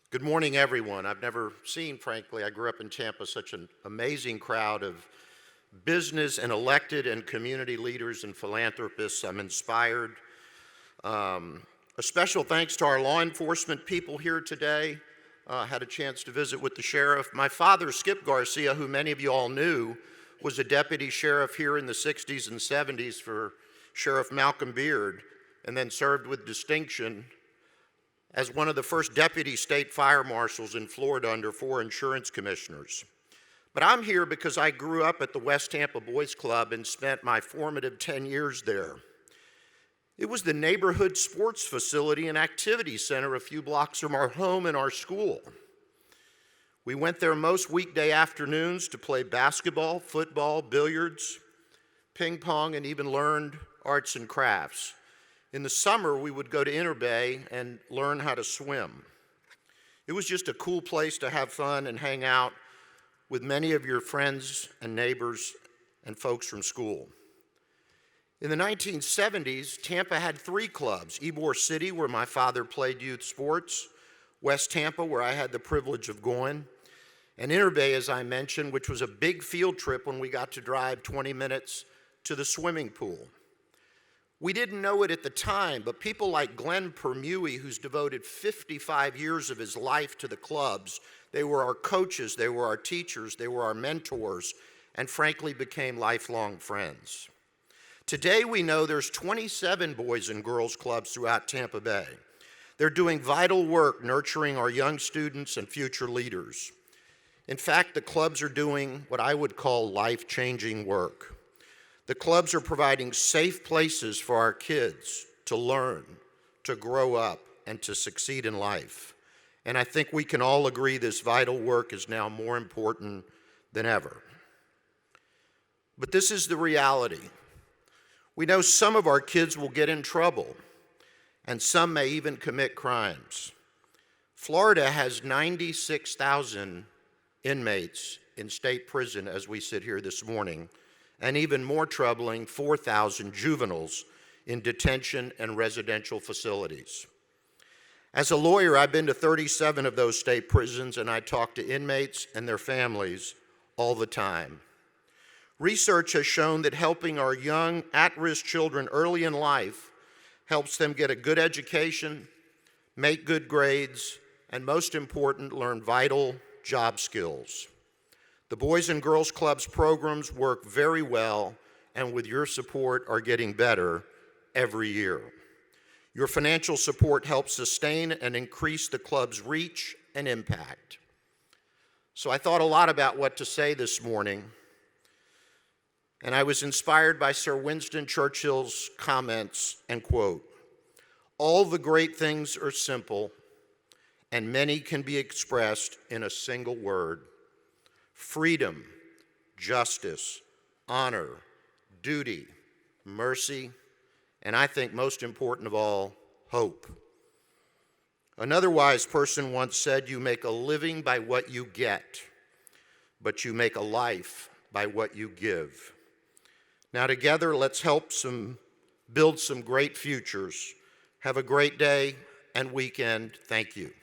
Good morning, everyone. I've never seen, frankly, I grew up in Tampa, such an amazing crowd of business and elected and community leaders and philanthropists. I'm inspired. A special thanks to our law enforcement people here today. Had a chance to visit with the sheriff. My father, Skip Garcia, who many of you all knew, was a deputy sheriff here in the 60s and 70s for Sheriff Malcolm Beard, and then served with distinction as one of the first deputy state fire marshals in Florida under 4 insurance commissioners. But I'm here because I grew up at the West Tampa Boys Club and spent my formative 10 years there. It was the neighborhood sports facility and activity center a few blocks from our home and our school. We went there most weekday afternoons to play basketball, football, billiards, ping pong, and even learned arts and crafts. In the summer, we would go to Interbay and learn how to swim. It was just a cool place to have fun and hang out with many of your friends and neighbors and folks from school. In the 1970s, Tampa had 3 clubs: Ybor City, where my father played youth sports; West Tampa, where I had the privilege of going; and Interbay, as I mentioned, which was a big field trip when we got to drive 20 minutes to the swimming pool. We didn't know it at the time, but people like Glenn Permui, who's devoted 55 years of his life to the clubs, they were our coaches, they were our teachers, they were our mentors, and frankly became lifelong friends. Today we know there's 27 boys and girls clubs throughout Tampa Bay. They're doing vital work nurturing our young students and future leaders. In fact, the clubs are doing what I would call life-changing work. The clubs are providing safe places for our kids to learn, to grow up, and to succeed in life. And I think we can all agree this vital work is now more important than ever. But this is the reality. We know some of our kids will get in trouble, and some may even commit crimes. Florida has 96,000 inmates in state prison as we sit here this morning, and even more troubling, 4,000 juveniles in detention and residential facilities. As a lawyer, I've been to 37 of those state prisons, and I talk to inmates and their families all the time. Research has shown that helping our young, at-risk children early in life helps them get a good education, make good grades, and most important, learn vital job skills. The Boys and Girls Clubs programs work very well, and with your support are getting better every year. Your financial support helps sustain and increase the club's reach and impact. So I thought a lot about what to say this morning, and I was inspired by Sir Winston Churchill's comments and quote, "All the great things are simple, and many can be expressed in a single word: freedom, justice, honor, duty, mercy, and I think most important of all, hope." Another wise person once said, "You make a living by what you get, but you make a life by what you give." Now together, let's help build some great futures. Have a great day and weekend. Thank you.